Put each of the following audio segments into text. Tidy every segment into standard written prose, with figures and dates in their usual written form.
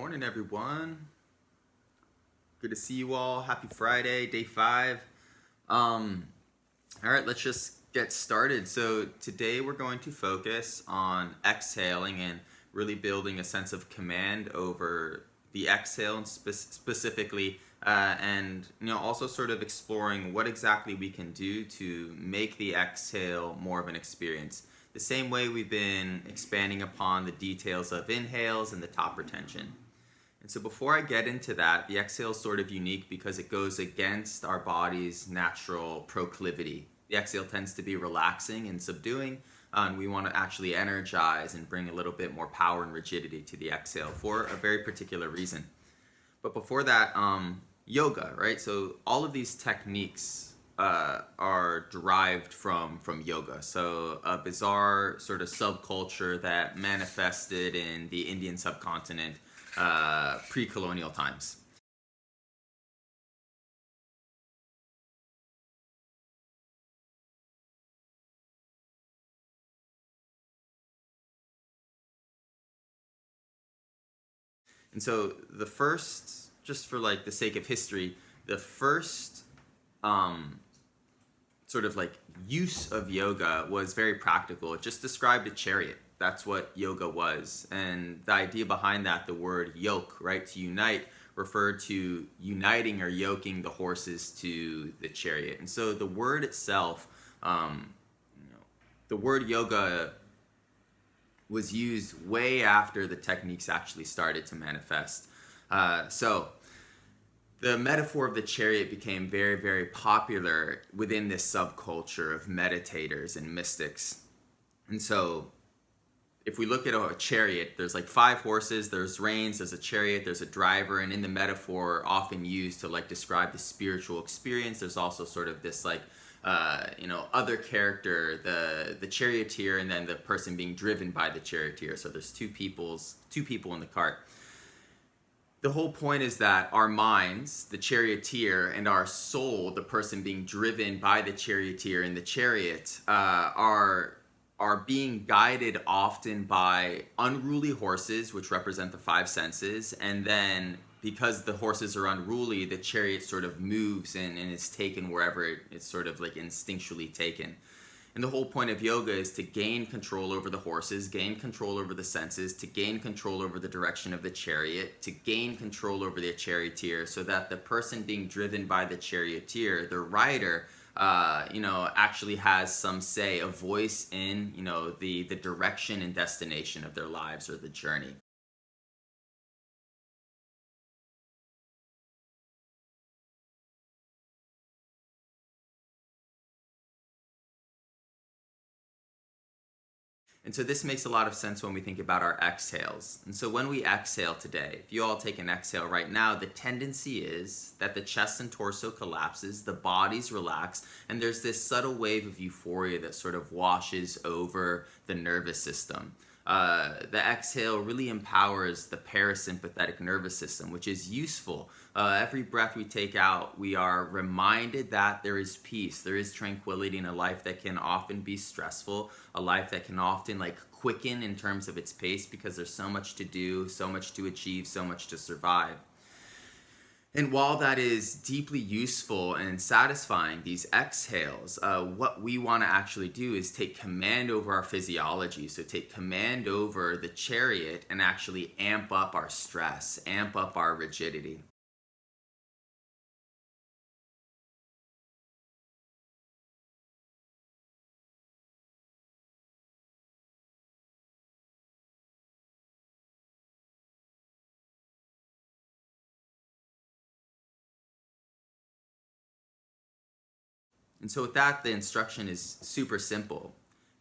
morning, everyone. Good to see you all. Happy Friday, day 5. All right, let's just get started. So today we're going to focus on exhaling and really building a sense of command over the exhale and specifically, and also sort of exploring what exactly we can do to make the exhale more of an experience. The same way we've been expanding upon the details of inhales and the top retention. And so before I get into that, the exhale is sort of unique because it goes against our body's natural proclivity. The exhale tends to be relaxing and subduing, and we want to actually energize and bring a little bit more power and rigidity to the exhale for a very particular reason. But before that, yoga, right? So all of these techniques are derived from yoga. So a bizarre sort of subculture that manifested in the Indian subcontinent pre-colonial times. And so the first, just for like the sake of history, the first sort of like use of yoga was very practical. It just described a chariot. That's what yoga was. And the idea behind that, the word yoke, right, to unite, referred to uniting or yoking the horses to the chariot. And so the word itself, the word yoga was used way after the techniques actually started to manifest. So the metaphor of the chariot became very, very popular within this subculture of meditators and mystics. And so if we look at a chariot, there's like 5 horses, there's reins, there's a chariot, there's a driver, and in the metaphor often used to like describe the spiritual experience, there's also sort of this like other character, the charioteer, and then the person being driven by the charioteer. So there's two people in the cart. The whole point is that our minds, the charioteer, and our soul, the person being driven by the charioteer in the chariot, are being guided often by unruly horses, which represent the 5 senses, and then because the horses are unruly, the chariot sort of moves and is taken wherever it's sort of like instinctually taken. And the whole point of yoga is to gain control over the horses, gain control over the senses, to gain control over the direction of the chariot, to gain control over the charioteer, so that the person being driven by the charioteer, the rider, actually has some say, a voice in, the direction and destination of their lives or the journey. And so this makes a lot of sense when we think about our exhales. And so when we exhale today, if you all take an exhale right now, the tendency is that the chest and torso collapses, the bodies relax, and there's this subtle wave of euphoria that sort of washes over the nervous system. The exhale really empowers the parasympathetic nervous system, which is useful. Every breath we take out, we are reminded that there is peace, there is tranquility in a life that can often be stressful, a life that can often like quicken in terms of its pace because there's so much to do, so much to achieve, so much to survive. And while that is deeply useful and satisfying, these exhales, what we want to actually do is take command over our physiology. So take command over the chariot and actually amp up our stress, amp up our rigidity. And so with that, the instruction is super simple.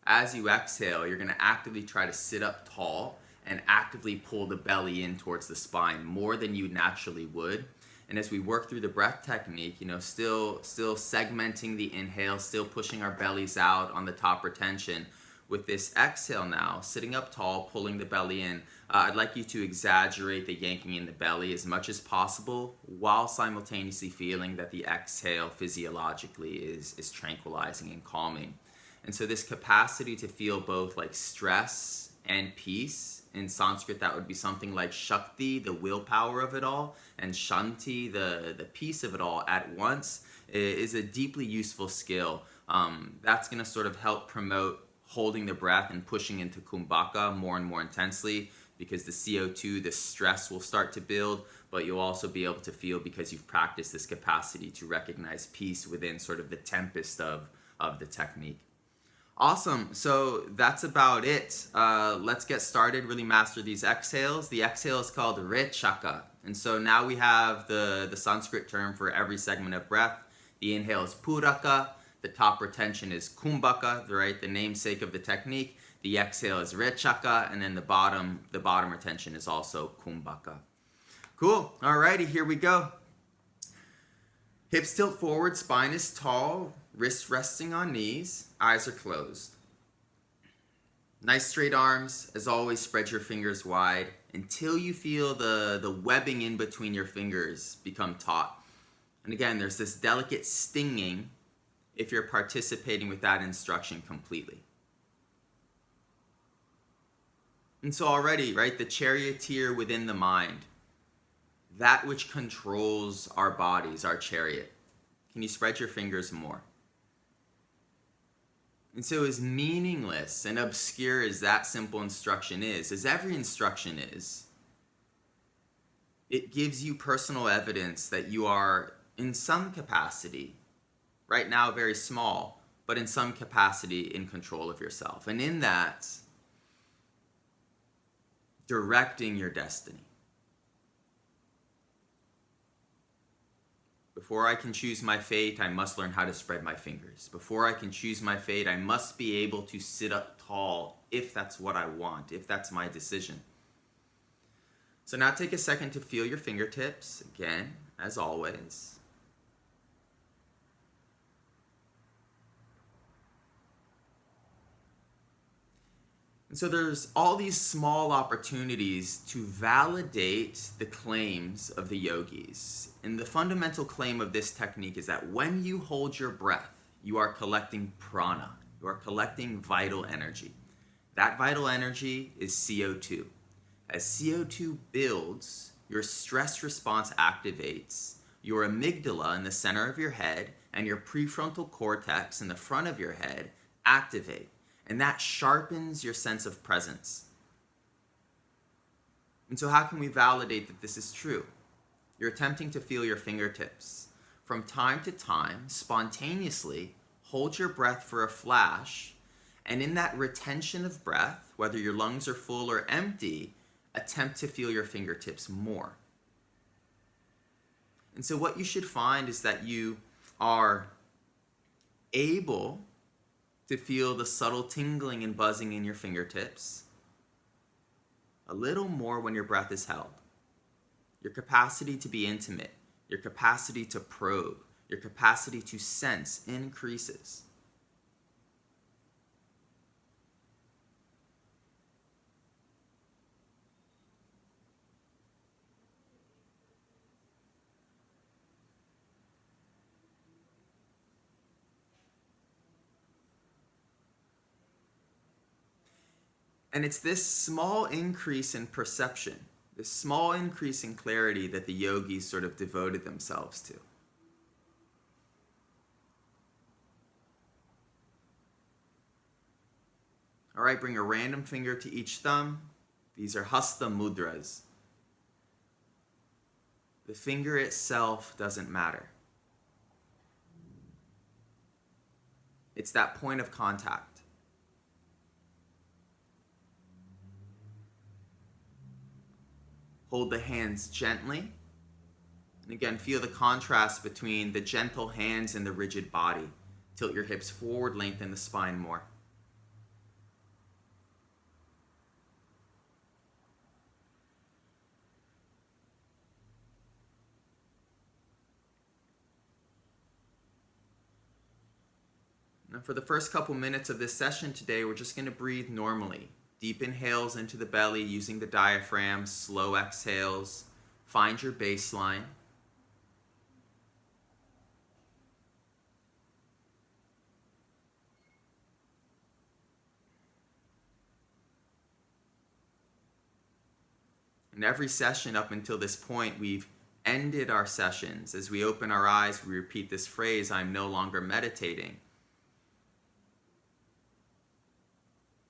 As you exhale, you're going to actively try to sit up tall and actively pull the belly in towards the spine more than you naturally would. And as we work through the breath technique, still segmenting the inhale, still pushing our bellies out on the top retention. With this exhale now, sitting up tall, pulling the belly in, I'd like you to exaggerate the yanking in the belly as much as possible while simultaneously feeling that the exhale physiologically is tranquilizing and calming. And so this capacity to feel both like stress and peace. In Sanskrit, that would be something like Shakti, the willpower of it all, and Shanti, the peace of it all at once, is a deeply useful skill. That's going to sort of help promote holding the breath and pushing into Kumbhaka more and more intensely, because the CO2, the stress will start to build, but you'll also be able to feel, because you've practiced this capacity to recognize peace within sort of the tempest of the technique. Awesome. So that's about it. Let's get started, really master these exhales. The exhale is called Rechaka. And so now we have the Sanskrit term for every segment of breath. The inhale is Puraka. The top retention is Kumbhaka, right? The namesake of the technique. The exhale is Rechaka. And then the bottom retention is also Kumbhaka. Cool. Alrighty, here we go. Hips tilt forward, spine is tall, wrists resting on knees, eyes are closed. Nice straight arms. As always, spread your fingers wide until you feel the webbing in between your fingers become taut. And again, there's this delicate stinging if you're participating with that instruction completely. And so already, right, the charioteer within the mind, that which controls our bodies, our chariot. Can you spread your fingers more? And so as meaningless and obscure as that simple instruction is, as every instruction is, it gives you personal evidence that you are in some capacity, right now very small, but in some capacity in control of yourself. And in that, directing your destiny. Before I can choose my fate, I must learn how to spread my fingers. Before I can choose my fate, I must be able to sit up tall if that's what I want, if that's my decision. So now take a second to feel your fingertips, again, as always. And so there's all these small opportunities to validate the claims of the yogis. And the fundamental claim of this technique is that when you hold your breath, you are collecting prana. You are collecting vital energy. That vital energy is CO2. As CO2 builds, your stress response activates, your amygdala in the center of your head and your prefrontal cortex in the front of your head activate. And that sharpens your sense of presence. And so how can we validate that this is true? You're attempting to feel your fingertips. From time to time, spontaneously, hold your breath for a flash, and in that retention of breath, whether your lungs are full or empty, attempt to feel your fingertips more. And so what you should find is that you are able to feel the subtle tingling and buzzing in your fingertips a little more when your breath is held. Your capacity to be intimate, your capacity to probe, your capacity to sense increases. And it's this small increase in perception, this small increase in clarity that the yogis sort of devoted themselves to. All right, bring a random finger to each thumb. These are hasta mudras. The finger itself doesn't matter. It's that point of contact. Hold the hands gently. And again, feel the contrast between the gentle hands and the rigid body. Tilt your hips forward, lengthen the spine more. Now for the first couple minutes of this session today, we're just going to breathe normally. Deep inhales into the belly using the diaphragm, slow exhales. Find your baseline. In every session up until this point, we've ended our sessions. As we open our eyes, we repeat this phrase, I'm no longer meditating.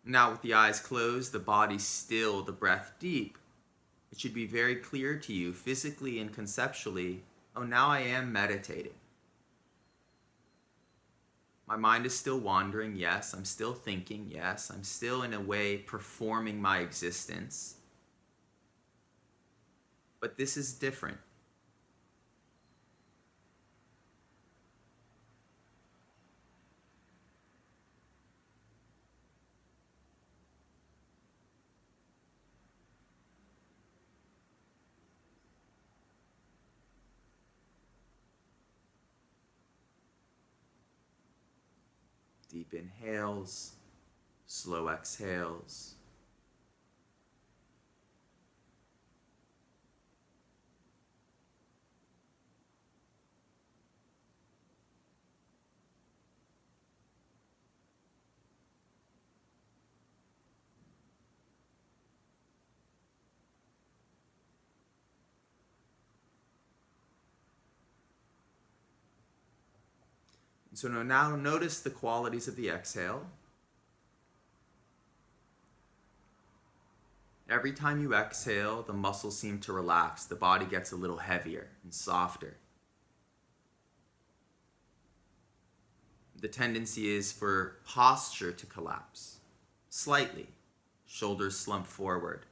Now with the eyes closed, the body still, the breath deep, it should be very clear to you physically and conceptually, oh, now I am meditating. My mind is still wandering, yes. I'm still thinking, yes. I'm still in a way performing my existence. But this is different. Deep inhales, slow exhales. So now notice the qualities of the exhale. Every time you exhale, the muscles seem to relax. The body gets a little heavier and softer. The tendency is for posture to collapse slightly. Shoulders slump forward.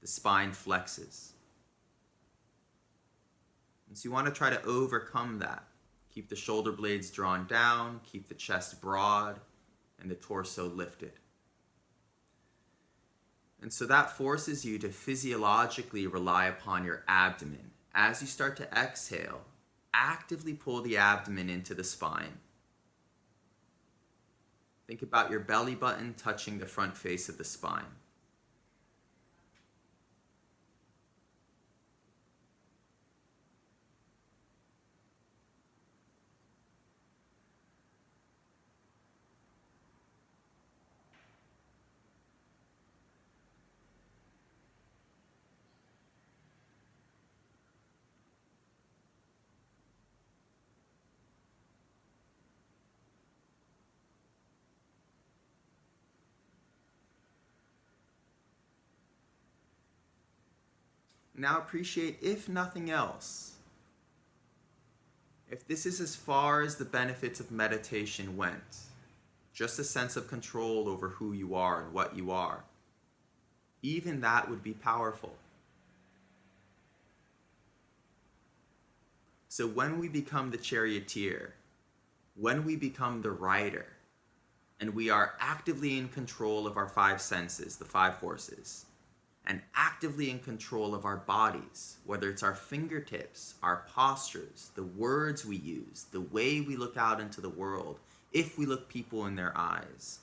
The spine flexes. And so you want to try to overcome that. Keep the shoulder blades drawn down, keep the chest broad, and the torso lifted. And so that forces you to physiologically rely upon your abdomen. As you start to exhale, actively pull the abdomen into the spine. Think about your belly button touching the front face of the spine. Now appreciate, if nothing else, if this is as far as the benefits of meditation went, just a sense of control over who you are and what you are, even that would be powerful. So when we become the charioteer, when we become the rider, and we are actively in control of our five senses, the five horses, and actively in control of our bodies, whether it's our fingertips, our postures, the words we use, the way we look out into the world, if we look people in their eyes,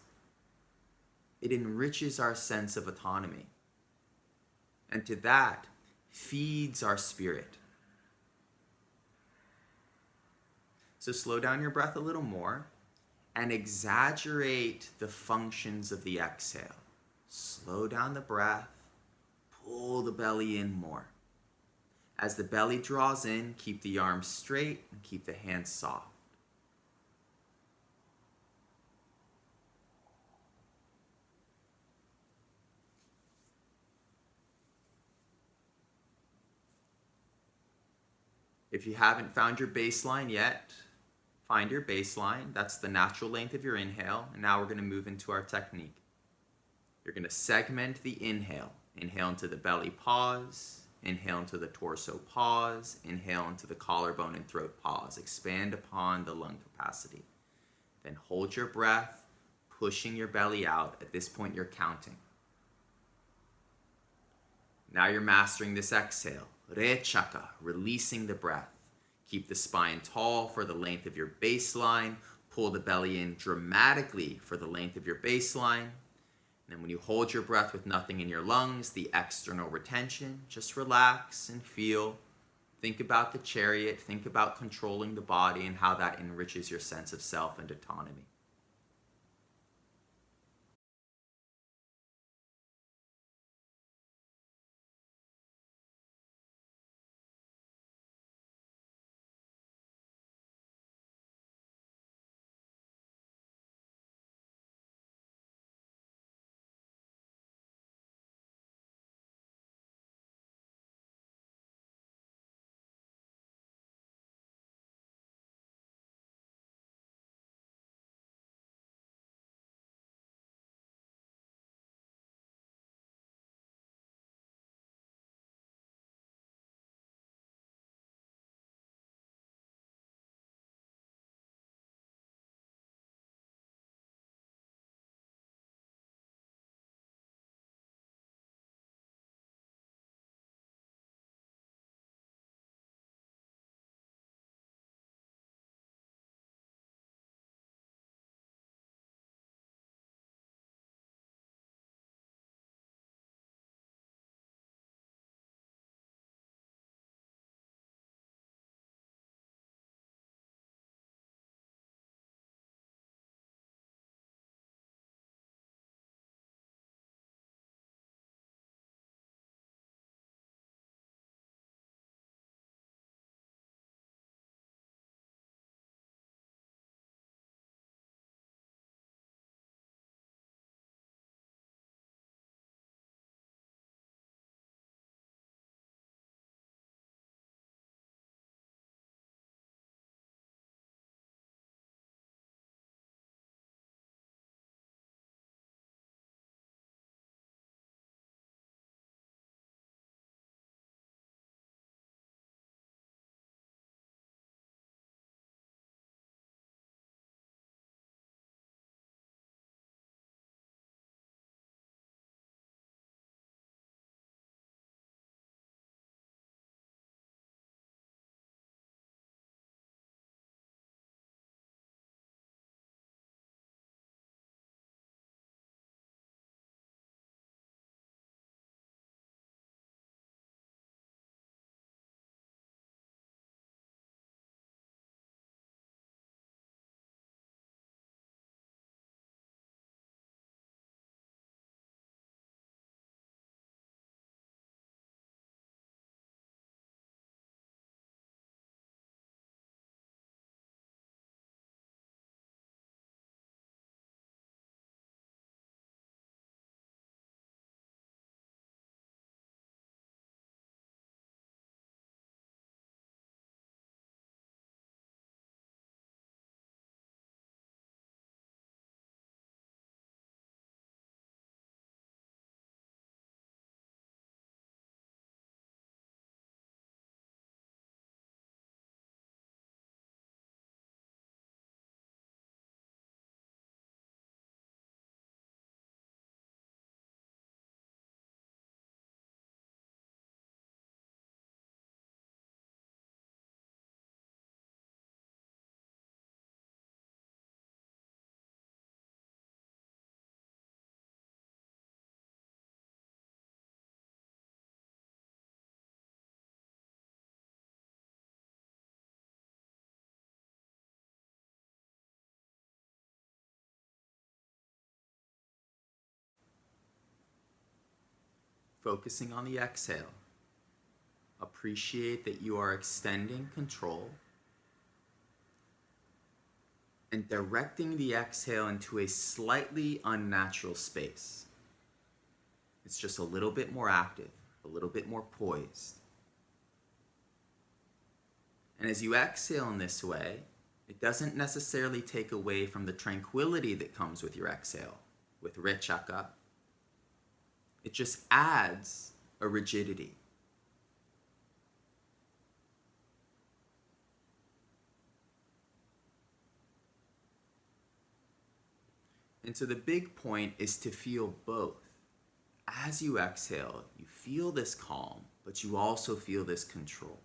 it enriches our sense of autonomy. And to that, feeds our spirit. So slow down your breath a little more and exaggerate the functions of the exhale. Slow down the breath. Pull the belly in more. As the belly draws in, keep the arms straight and keep the hands soft. If you haven't found your baseline yet, find your baseline. That's the natural length of your inhale. And now we're going to move into our technique. You're going to segment the inhale. Inhale into the belly, pause. Inhale into the torso, pause. Inhale into the collarbone and throat, pause. Expand upon the lung capacity. Then hold your breath, pushing your belly out. At this point, you're counting. Now you're mastering this exhale. Rechaka, releasing the breath. Keep the spine tall for the length of your baseline. Pull the belly in dramatically for the length of your baseline. And then when you hold your breath with nothing in your lungs, the external retention, just relax and feel. Think about the chariot. Think about controlling the body and how that enriches your sense of self and autonomy. focusing on the exhale. Appreciate that you are extending control and directing the exhale into a slightly unnatural space. It's just a little bit more active, a little bit more poised. And as you exhale in this way, it doesn't necessarily take away from the tranquility that comes with your exhale, with Rechaka. It just adds a rigidity. And so the big point is to feel both. As you exhale, you feel this calm, but you also feel this control.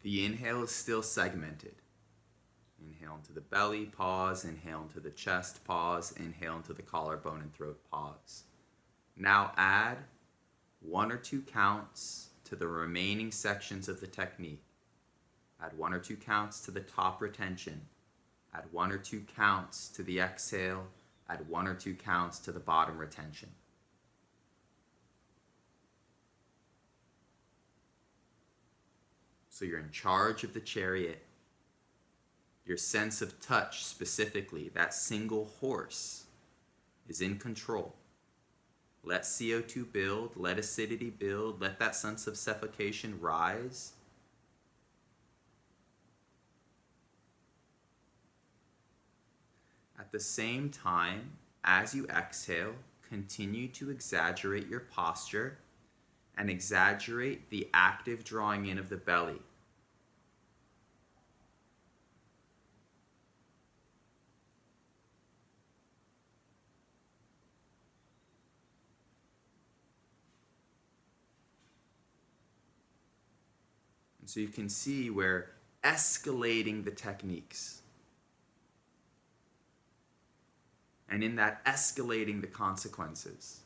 The inhale is still segmented. Inhale into the belly, pause. Inhale into the chest, pause. Inhale into the collarbone and throat, pause. Now add 1 or 2 counts to the remaining sections of the technique. Add 1 or 2 counts to the top retention. Add 1 or 2 counts to the exhale. Add 1 or 2 counts to the bottom retention. So you're in charge of the chariot. Your sense of touch, specifically, that single horse, is in control. Let CO2 build, let acidity build, let that sense of suffocation rise. At the same time, as you exhale, continue to exaggerate your posture and exaggerate the active drawing in of the belly. And so you can see we're escalating the techniques. And in that escalating the consequences.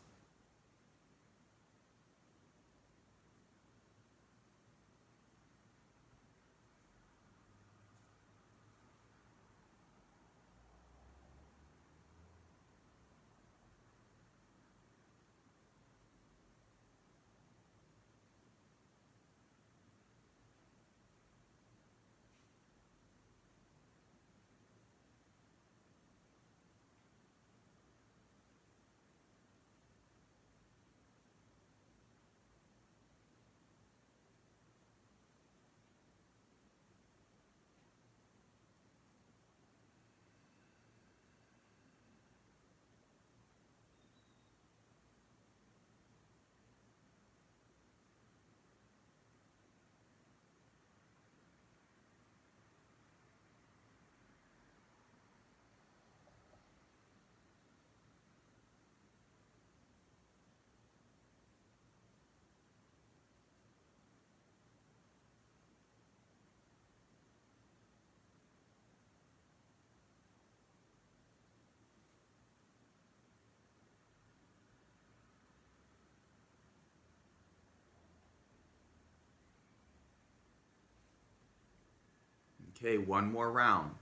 Okay, one more round.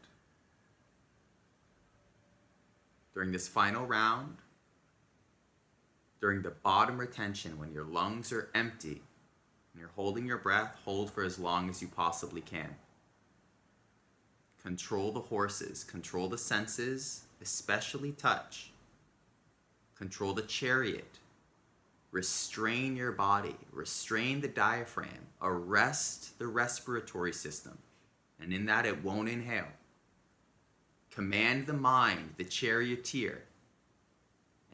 During this final round, during the bottom retention, when your lungs are empty and you're holding your breath, hold for as long as you possibly can. Control the horses, control the senses, especially touch. Control the chariot. Restrain your body, restrain the diaphragm, arrest the respiratory system, and in that it won't inhale. Command the mind, the charioteer,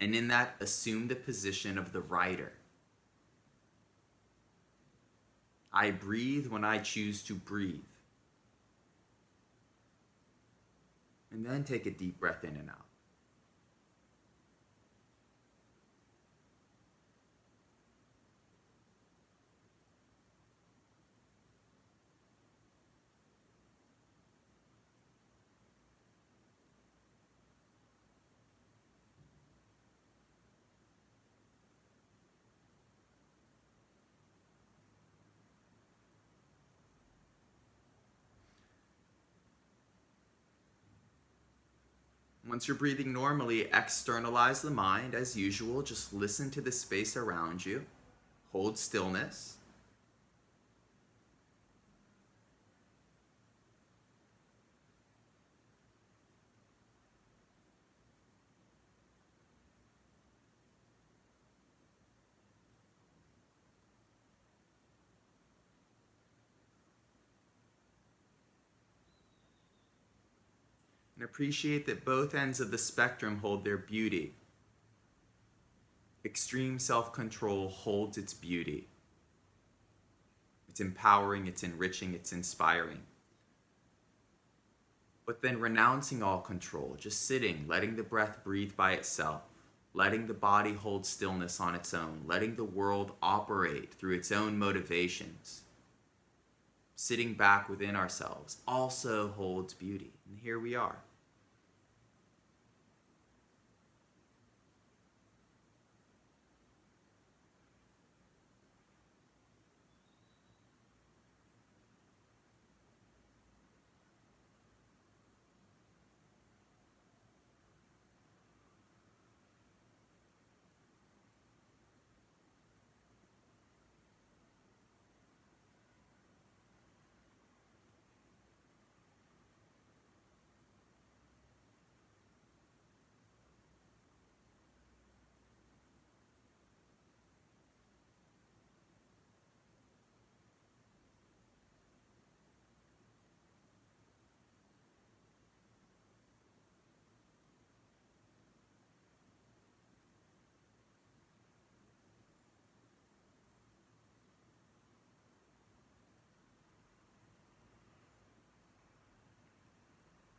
and in that assume the position of the rider. I breathe when I choose to breathe. And then take a deep breath in and out. Once you're breathing normally, externalize the mind as usual. Just listen to the space around you. Hold stillness. And appreciate that both ends of the spectrum hold their beauty. Extreme self-control holds its beauty. It's empowering, it's enriching, it's inspiring. But then renouncing all control, just sitting, letting the breath breathe by itself, letting the body hold stillness on its own, letting the world operate through its own motivations. Sitting back within ourselves also holds beauty. And here we are.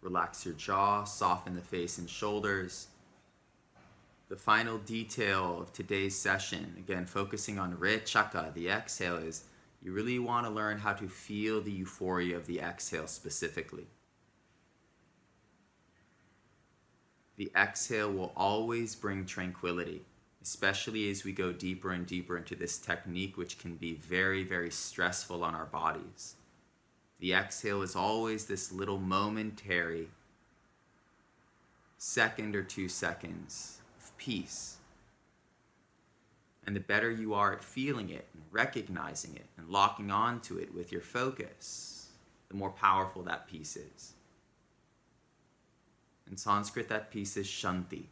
Relax your jaw, soften the face and shoulders. The final detail of today's session, again focusing on Rechaka, the exhale, is You really want to learn how to feel the euphoria of the exhale specifically. The exhale will always bring tranquility, especially as we go deeper and deeper into this technique, which can be very, very stressful on our bodies. The exhale is always this little momentary second or 2 seconds of peace. And the better you are at feeling it and recognizing it and locking onto it with your focus, the more powerful that peace is. In Sanskrit, that peace is shanti.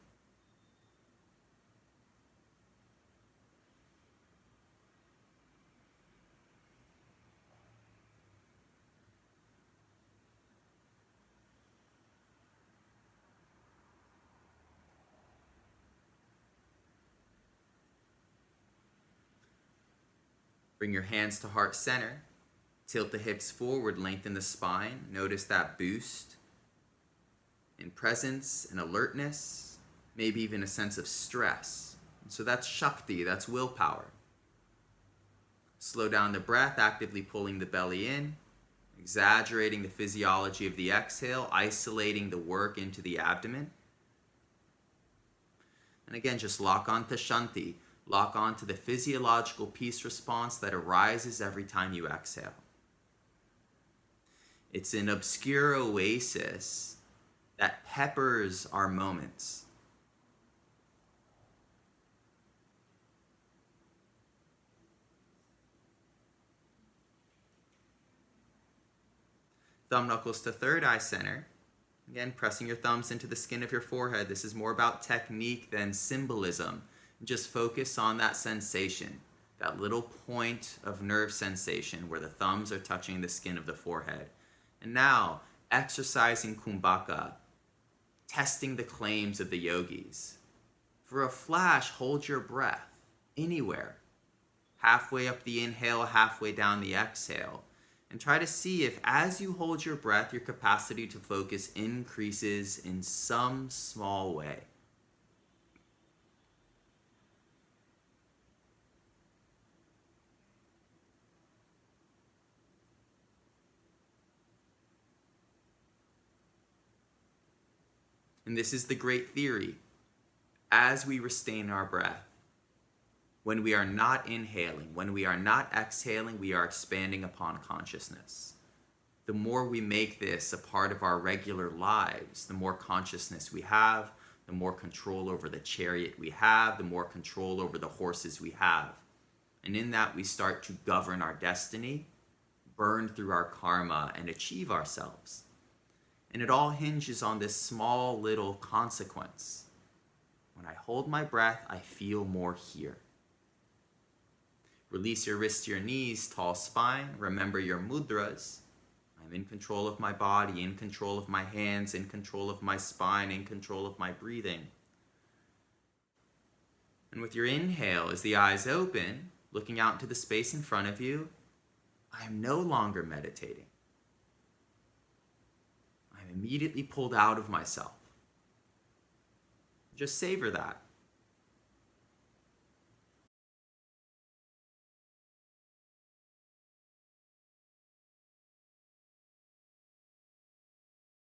Bring your hands to heart center. Tilt the hips forward, lengthen the spine. Notice that boost in presence and alertness, maybe even a sense of stress. So that's Shakti, that's willpower. Slow down the breath, actively pulling the belly in, exaggerating the physiology of the exhale, isolating the work into the abdomen. And again, just lock onto Shanti. Lock onto the physiological peace response that arises every time you exhale. It's an obscure oasis that peppers our moments. Thumb knuckles to third eye center. Again, pressing your thumbs into the skin of your forehead. This is more about technique than symbolism. Just focus on that sensation, that little point of nerve sensation where the thumbs are touching the skin of the forehead. And now, exercising Kumbhaka, testing the claims of the yogis. For a flash, hold your breath anywhere. Halfway up the inhale, halfway down the exhale. And try to see if as you hold your breath, your capacity to focus increases in some small way. And this is the great theory. As we restrain our breath, when we are not inhaling, when we are not exhaling, we are expanding upon consciousness. The more we make this a part of our regular lives, the more consciousness we have, the more control over the chariot we have, the more control over the horses we have. And in that, we start to govern our destiny, burn through our karma, and achieve ourselves. And it all hinges on this small little consequence. When I hold my breath, I feel more here. Release your wrists to your knees, tall spine. Remember your mudras. I'm in control of my body, in control of my hands, in control of my spine, in control of my breathing. And with your inhale, as the eyes open, looking out into the space in front of you, I am no longer meditating. I'm immediately pulled out of myself. Just savor that.